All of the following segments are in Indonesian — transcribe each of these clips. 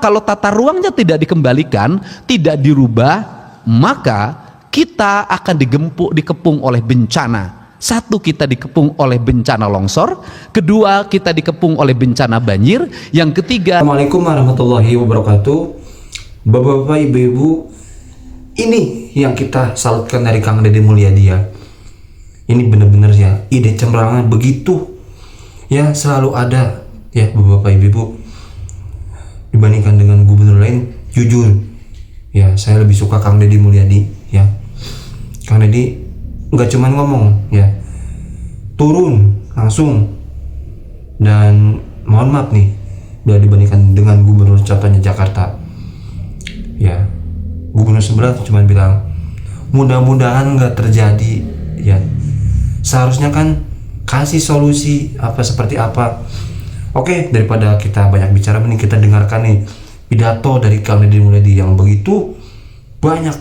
kalau tata ruangnya tidak dikembalikan, tidak dirubah, maka kita akan dikepung oleh bencana. Satu, kita dikepung oleh bencana longsor. Kedua, kita dikepung oleh bencana banjir. Yang ketiga, Assalamualaikum warahmatullahi wabarakatuh. Bapak-bapak, ibu-ibu, ini yang kita salutkan dari Kang Deddy Mulyadi ya. Ini benar-benar ya, ide cemerlangan begitu ya, selalu ada ya bapak-bapak, ibu-ibu. Dibandingkan dengan gubernur lain, jujur ya, saya lebih suka Kang Deddy Mulyadi ya. Kang Deddy nggak cuman ngomong ya, turun langsung. Dan mohon maaf nih, bila dibandingkan dengan gubernur contohnya Jakarta ya, gubernur sebelah cuma bilang mudah-mudahan nggak terjadi ya. Seharusnya kan kasih solusi apa seperti apa. Oke, daripada kita banyak bicara, mending kita dengarkan nih pidato dari Kang Deddy Mulyadi yang begitu banyak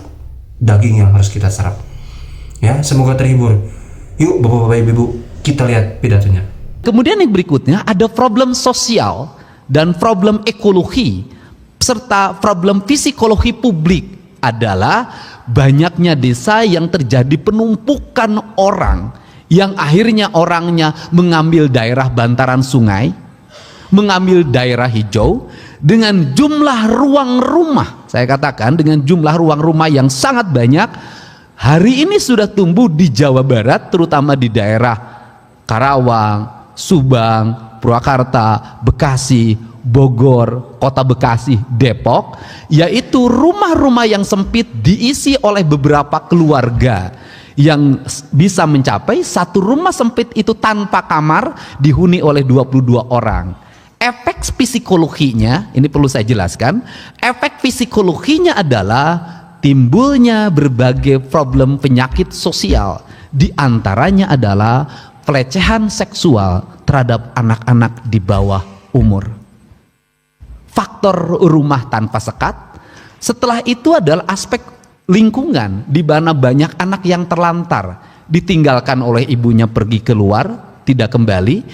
daging yang harus kita serap ya. Semoga terhibur. Yuk bapak-bapak, ibu-ibu, kita lihat pidatonya. kemudian yang berikutnya ada problem sosial dan problem ekologi serta problem psikologi publik. Adalah banyaknya desa yang terjadi penumpukan orang, yang akhirnya orangnya mengambil daerah bantaran sungai, mengambil daerah hijau dengan jumlah ruang rumah. Saya katakan dengan jumlah ruang rumah yang sangat banyak. Hari ini sudah tumbuh di Jawa Barat, terutama di daerah Karawang, Subang, Purwakarta, Bekasi, Bogor, Kota Bekasi, Depok, yaitu rumah-rumah yang sempit diisi oleh beberapa keluarga yang bisa mencapai satu rumah sempit itu tanpa kamar dihuni oleh 22 orang. Efek psikologinya, ini perlu saya jelaskan, efek psikologinya adalah timbulnya berbagai problem penyakit sosial. Di antaranya adalah pelecehan seksual terhadap anak-anak di bawah umur. Faktor rumah tanpa sekat. Setelah itu adalah aspek lingkungan, di mana banyak anak yang terlantar, ditinggalkan oleh ibunya pergi keluar, tidak kembali,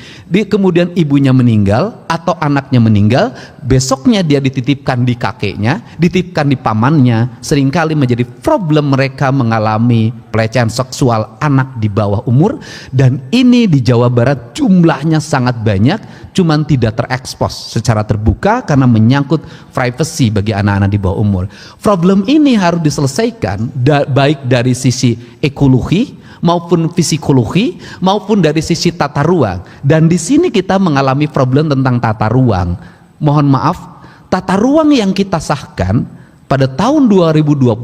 kemudian ibunya meninggal atau anaknya meninggal, besoknya dia dititipkan di kakeknya, dititipkan di pamannya. Seringkali menjadi problem mereka mengalami pelecehan seksual anak di bawah umur, dan ini di Jawa Barat jumlahnya sangat banyak, cuman tidak terekspos secara terbuka karena menyangkut privacy bagi anak-anak di bawah umur. Problem ini harus diselesaikan baik dari sisi ekologi maupun psikologi maupun dari sisi tata ruang. Dan di sini kita mengalami problem tentang tata ruang. Mohon maaf, tata ruang yang kita sahkan pada tahun 2022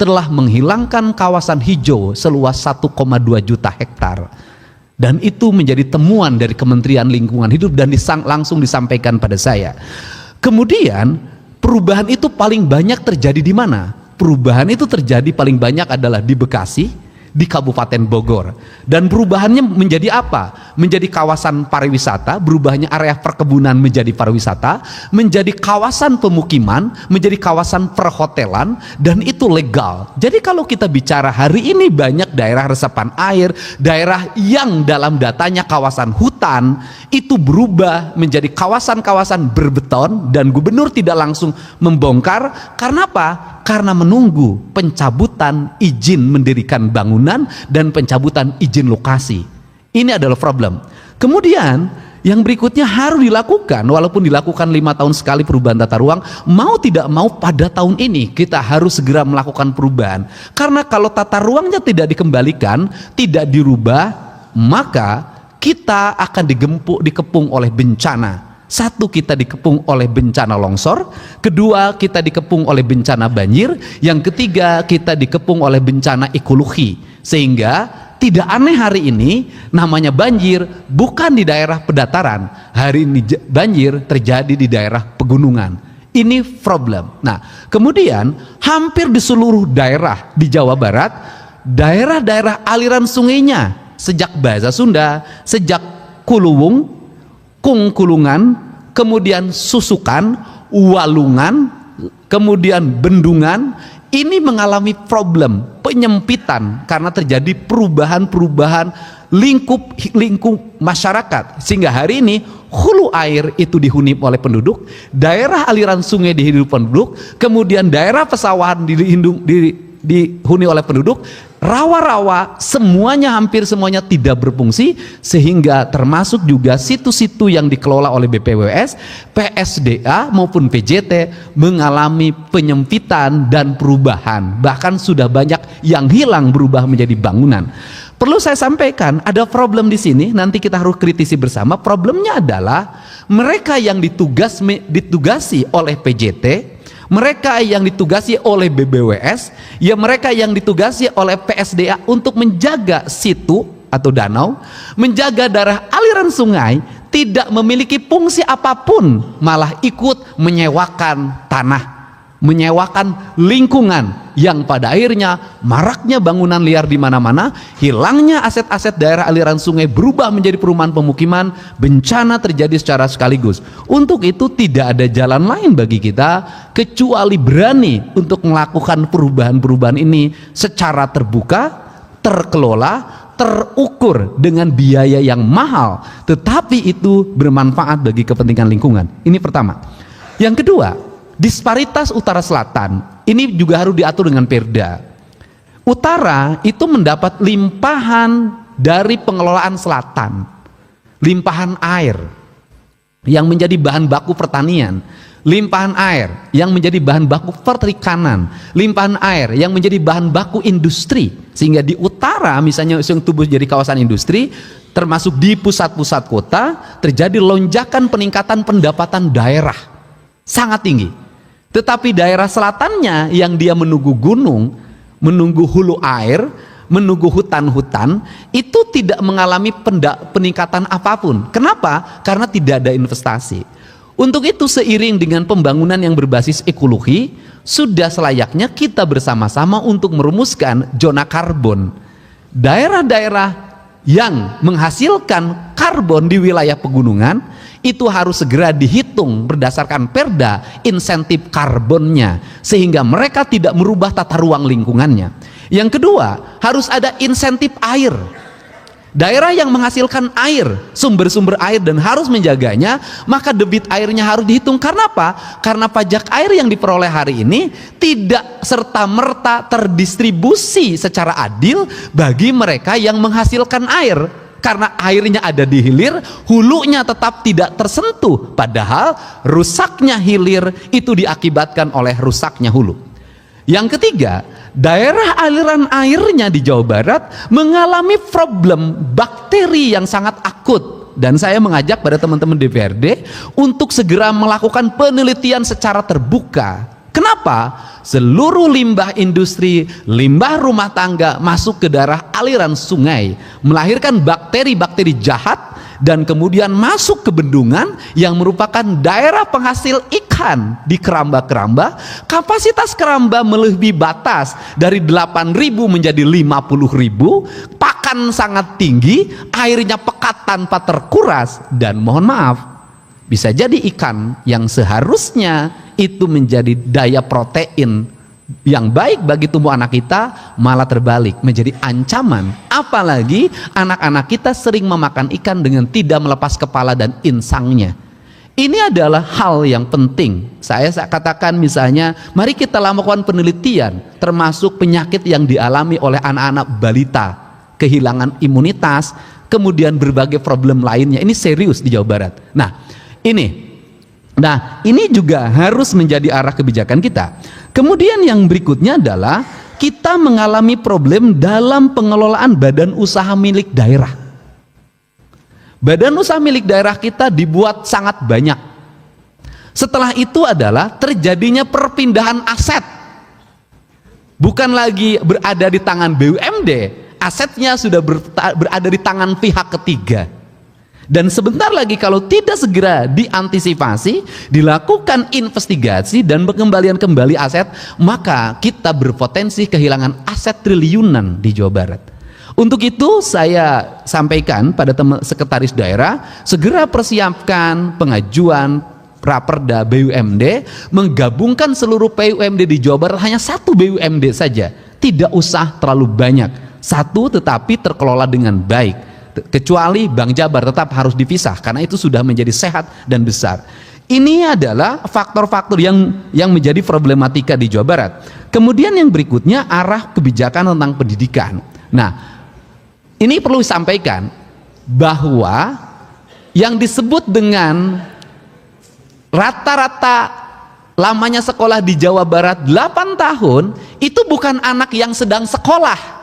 telah menghilangkan kawasan hijau seluas 1,2 juta hektar. Dan itu menjadi temuan dari Kementerian Lingkungan Hidup dan langsung disampaikan pada saya. Kemudian perubahan itu paling banyak terjadi di mana? Perubahan itu terjadi paling banyak adalah di Bekasi, di Kabupaten Bogor. Dan perubahannya menjadi apa? Menjadi kawasan pariwisata, berubahnya area perkebunan menjadi pariwisata, menjadi kawasan pemukiman, menjadi kawasan perhotelan, dan itu legal. Jadi kalau kita bicara hari ini banyak daerah resapan air, daerah yang dalam datanya kawasan hutan, itu berubah menjadi kawasan-kawasan berbeton, dan gubernur tidak langsung membongkar. Karena apa? Karena menunggu pencabutan izin mendirikan bangunan dan pencabutan izin lokasi. Ini adalah problem. Kemudian yang berikutnya harus dilakukan, walaupun dilakukan 5 tahun sekali perubahan tata ruang, mau tidak mau pada tahun ini kita harus segera melakukan perubahan. Karena kalau tata ruangnya tidak dikembalikan, tidak dirubah, maka kita akan dikepung oleh bencana. Satu, kita dikepung oleh bencana longsor. Kedua, kita dikepung oleh bencana banjir. Yang ketiga, kita dikepung oleh bencana ekologi. Sehingga tidak aneh hari ini namanya banjir bukan di daerah pedataran. Hari ini banjir terjadi di daerah pegunungan. Ini problem. Nah, kemudian hampir di seluruh daerah di Jawa Barat, daerah-daerah aliran sungainya, sejak bahasa Sunda, sejak Kuluwung, Kungkulungan, kemudian Susukan, Walungan, kemudian Bendungan, ini mengalami problem penyempitan karena terjadi perubahan lingkup masyarakat, sehingga hari ini hulu air itu dihuni oleh penduduk, daerah aliran sungai dihuni penduduk, kemudian daerah pesawahan dihuni oleh penduduk, rawa-rawa semuanya, hampir semuanya tidak berfungsi, sehingga termasuk juga situ-situ yang dikelola oleh BPWS, PSDA maupun PJT mengalami penyempitan dan perubahan, bahkan sudah banyak yang hilang berubah menjadi bangunan. Perlu saya sampaikan, ada problem di sini, nanti kita harus kritisi bersama. Problemnya adalah mereka yang ditugasi oleh PJT, mereka yang ditugasi oleh BBWS, ya mereka yang ditugasi oleh PSDA untuk menjaga situ atau danau, menjaga daerah aliran sungai, tidak memiliki fungsi apapun, malah ikut menyewakan tanah, menyewakan lingkungan, yang pada akhirnya maraknya bangunan liar di mana-mana, hilangnya aset-aset daerah aliran sungai berubah menjadi perumahan pemukiman, bencana terjadi secara sekaligus. Untuk itu tidak ada jalan lain bagi kita kecuali berani untuk melakukan perubahan-perubahan ini secara terbuka, terkelola, terukur dengan biaya yang mahal, tetapi itu bermanfaat bagi kepentingan lingkungan. Ini pertama. Yang kedua, disparitas utara selatan ini juga harus diatur dengan perda. Utara itu mendapat limpahan dari pengelolaan selatan, limpahan air yang menjadi bahan baku pertanian, limpahan air yang menjadi bahan baku perikanan, limpahan air yang menjadi bahan baku industri, sehingga di utara misalnya yang tumbuh jadi kawasan industri, termasuk di pusat-pusat kota, terjadi lonjakan peningkatan pendapatan daerah sangat tinggi. Tetapi daerah selatannya yang dia menunggu gunung, menunggu hulu air, menunggu hutan-hutan, itu tidak mengalami peningkatan apapun. Kenapa? Karena tidak ada investasi. Untuk itu seiring dengan pembangunan yang berbasis ekologi, sudah selayaknya kita bersama-sama untuk merumuskan zona karbon. Daerah-daerah yang menghasilkan karbon di wilayah pegunungan itu harus segera dihitung berdasarkan perda insentif karbonnya, sehingga mereka tidak merubah tata ruang lingkungannya. Yang kedua, harus ada insentif air. Daerah yang menghasilkan air, sumber-sumber air dan harus menjaganya, maka debit airnya harus dihitung. Karena apa? Karena pajak air yang diperoleh hari ini tidak serta-merta terdistribusi secara adil bagi mereka yang menghasilkan air. Karena airnya ada di hilir, hulunya tetap tidak tersentuh, padahal rusaknya hilir itu diakibatkan oleh rusaknya hulu. Yang ketiga, daerah aliran airnya di Jawa Barat mengalami problem bakteri yang sangat akut, dan saya mengajak pada teman-teman DPRD untuk segera melakukan penelitian secara terbuka. Kenapa? Seluruh limbah industri, limbah rumah tangga masuk ke daerah aliran sungai, melahirkan bakteri-bakteri jahat, dan kemudian masuk ke bendungan yang merupakan daerah penghasil ikan di keramba-keramba. Kapasitas keramba melebihi batas dari 8.000 menjadi 50.000, pakan sangat tinggi, airnya pekat tanpa terkuras, dan mohon maaf, bisa jadi ikan yang seharusnya itu menjadi daya protein yang baik bagi tubuh anak kita, malah terbalik menjadi ancaman. Apalagi anak-anak kita sering memakan ikan dengan tidak melepas kepala dan insangnya. Ini adalah hal yang penting. Saya katakan misalnya, mari kita lakukan penelitian termasuk penyakit yang dialami oleh anak-anak balita, kehilangan imunitas, kemudian berbagai problem lainnya. Ini serius di Jawa Barat. Nah, ini juga harus menjadi arah kebijakan kita. Kemudian yang berikutnya adalah kita mengalami problem dalam pengelolaan badan usaha milik daerah. Badan usaha milik daerah kita dibuat sangat banyak. Setelah itu adalah terjadinya perpindahan aset. Bukan lagi berada di tangan BUMD, asetnya sudah berada di tangan pihak ketiga. Dan sebentar lagi kalau tidak segera diantisipasi, dilakukan investigasi dan pengembalian kembali aset, maka kita berpotensi kehilangan aset triliunan di Jawa Barat. Untuk itu saya sampaikan pada sekretaris daerah, segera persiapkan pengajuan Raperda BUMD, menggabungkan seluruh BUMD di Jawa Barat hanya satu BUMD saja, tidak usah terlalu banyak, satu tetapi terkelola dengan baik. kecuali Bank Jabar tetap harus dipisah karena itu sudah menjadi sehat dan besar. Ini adalah faktor-faktor yang menjadi problematika di Jawa Barat. Kemudian yang berikutnya arah kebijakan tentang pendidikan. Nah, ini perlu disampaikan bahwa yang disebut dengan rata-rata lamanya sekolah di Jawa Barat 8 tahun itu bukan anak yang sedang sekolah.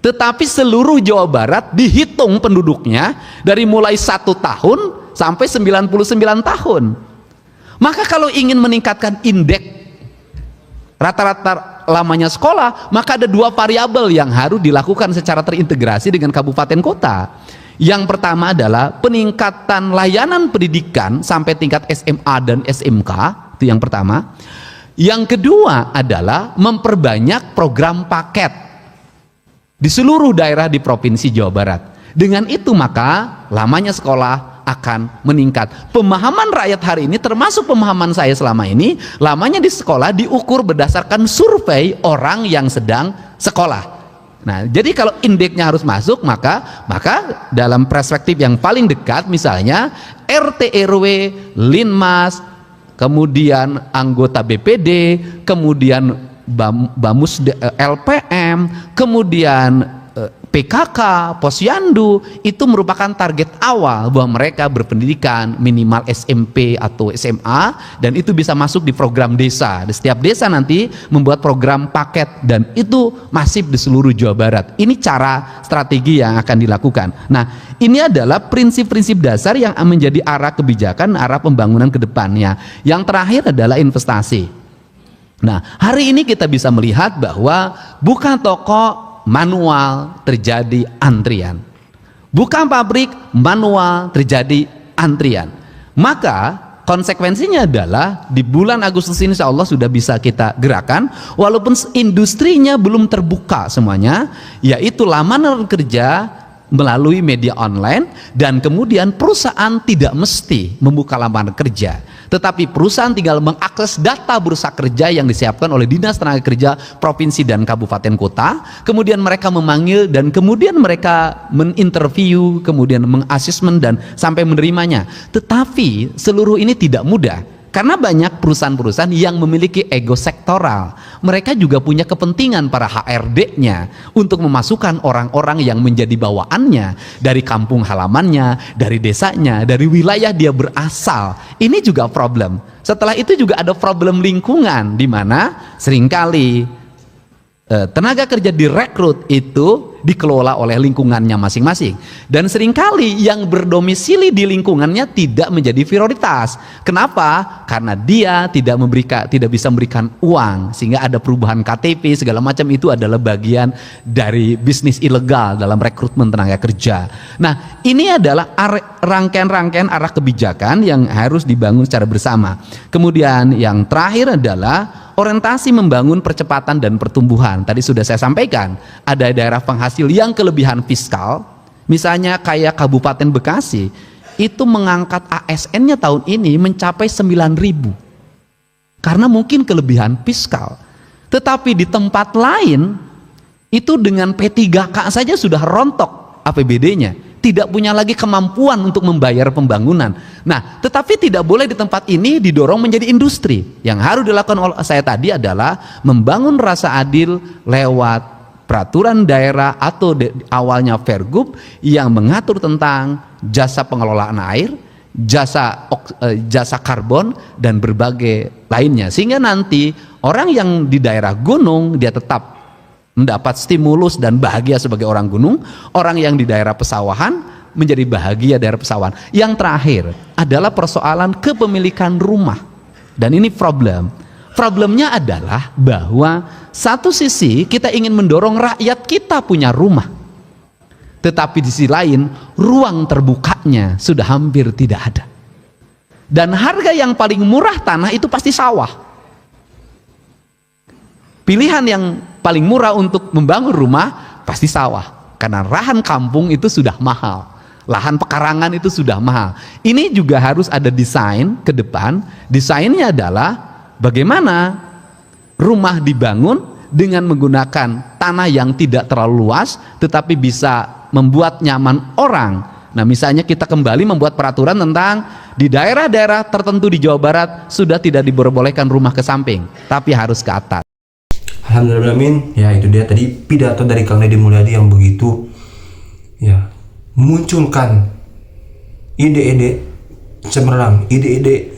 Tetapi seluruh Jawa Barat dihitung penduduknya dari mulai 1 tahun sampai 99 tahun. Maka kalau ingin meningkatkan indeks rata-rata lamanya sekolah, maka ada 2 variabel yang harus dilakukan secara terintegrasi dengan kabupaten kota. Yang pertama adalah peningkatan layanan pendidikan sampai tingkat SMA dan SMK, itu yang pertama. Yang kedua adalah memperbanyak program paket di seluruh daerah di Provinsi Jawa Barat. Dengan itu maka lamanya sekolah akan meningkat. Pemahaman rakyat hari ini termasuk pemahaman saya selama ini, lamanya di sekolah diukur berdasarkan survei orang yang sedang sekolah. Nah, jadi kalau indeksnya harus masuk, maka dalam perspektif yang paling dekat, misalnya RT RW, Linmas, kemudian anggota BPD, kemudian Bamus LPM, kemudian PKK, Posyandu, itu merupakan target awal bahwa mereka berpendidikan minimal SMP atau SMA, dan itu bisa masuk di program desa. Di setiap desa nanti membuat program paket, dan itu masif di seluruh Jawa Barat. Ini cara strategi yang akan dilakukan. Nah, ini adalah prinsip-prinsip dasar yang menjadi arah kebijakan, arah pembangunan ke depannya. Yang terakhir adalah investasi. Nah, hari ini kita bisa melihat bahwa buka toko manual terjadi antrian, buka pabrik manual terjadi antrian. Maka konsekuensinya adalah di bulan Agustus ini insya Allah sudah bisa kita gerakan, walaupun industrinya belum terbuka semuanya, yaitu lamanan kerja melalui media online, dan kemudian perusahaan tidak mesti membuka lamanan kerja, tetapi perusahaan tinggal mengakses data bursa kerja yang disiapkan oleh Dinas Tenaga Kerja Provinsi dan Kabupaten Kota. Kemudian mereka memanggil dan kemudian mereka menginterview, kemudian mengasesmen dan sampai menerimanya. Tetapi seluruh ini tidak mudah, karena banyak perusahaan-perusahaan yang memiliki ego sektoral. Mereka juga punya kepentingan para HRD-nya untuk memasukkan orang-orang yang menjadi bawaannya dari kampung halamannya, dari desanya, dari wilayah dia berasal. Ini juga problem. Setelah itu juga ada problem lingkungan, di mana seringkali tenaga kerja direkrut itu dikelola oleh lingkungannya masing-masing, dan seringkali yang berdomisili di lingkungannya tidak menjadi prioritas. Kenapa? Karena dia tidak bisa memberikan uang, sehingga ada perubahan KTP segala macam. Itu adalah bagian dari bisnis ilegal dalam rekrutmen tenaga kerja. Nah, ini adalah rangkaian-rangkaian arah kebijakan yang harus dibangun secara bersama. Kemudian yang terakhir adalah orientasi membangun percepatan dan pertumbuhan. Tadi sudah saya sampaikan, ada daerah penghasil yang kelebihan fiskal, misalnya kayak Kabupaten Bekasi, itu mengangkat ASN-nya tahun ini mencapai 9.000, karena mungkin kelebihan fiskal. Tetapi di tempat lain, itu dengan P3K saja sudah rontok APBD-nya, tidak punya lagi kemampuan untuk membayar pembangunan. Nah, tetapi tidak boleh di tempat ini didorong menjadi industri. Yang harus dilakukan oleh saya tadi adalah membangun rasa adil lewat peraturan daerah atau awalnya Pergub yang mengatur tentang jasa pengelolaan air, jasa karbon, dan berbagai lainnya. Sehingga nanti orang yang di daerah gunung dia tetap mendapat stimulus dan bahagia sebagai orang gunung, orang yang di daerah pesawahan menjadi bahagia daerah pesawahan. Yang terakhir adalah persoalan kepemilikan rumah, dan ini problemnya adalah bahwa satu sisi kita ingin mendorong rakyat kita punya rumah, tetapi di sisi lain ruang terbukanya sudah hampir tidak ada, dan harga yang paling murah tanah itu pasti sawah. Pilihan yang paling murah untuk membangun rumah pasti sawah, karena lahan kampung itu sudah mahal, lahan pekarangan itu sudah mahal. Ini juga harus ada desain ke depan. Desainnya adalah bagaimana rumah dibangun dengan menggunakan tanah yang tidak terlalu luas tetapi bisa membuat nyaman orang. Nah, misalnya kita kembali membuat peraturan tentang di daerah-daerah tertentu di Jawa Barat sudah tidak diperbolehkan rumah ke samping, tapi harus ke atas. Alhamdulillah, amin. Ya, itu dia tadi pidato dari Kang Deddy Mulyadi yang begitu ya munculkan ide-ide cemerlang, ide-ide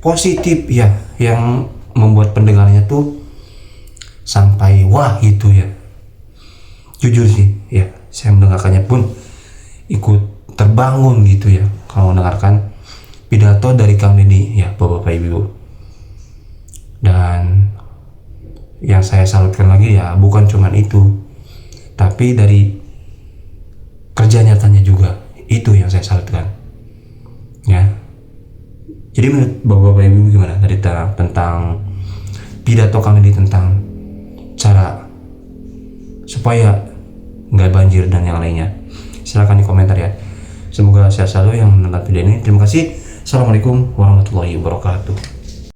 positif ya, yang membuat pendengarnya tuh sampai wah gitu ya. Jujur sih ya, saya mendengarkannya pun ikut terbangun gitu ya kalau mendengarkan pidato dari Kang Deddy ya, Bapak Ibu. Dan yang saya salutkan lagi ya bukan cuman itu, tapi dari kerja nyatanya juga, itu yang saya salutkan ya. Jadi menurut Bapak Ibu gimana dari tentang pidato Kang Deddy tentang cara supaya nggak banjir dan yang lainnya? Silahkan di komentar ya. Semoga sehat selalu yang menonton video ini. Terima kasih. Assalamualaikum warahmatullahi wabarakatuh.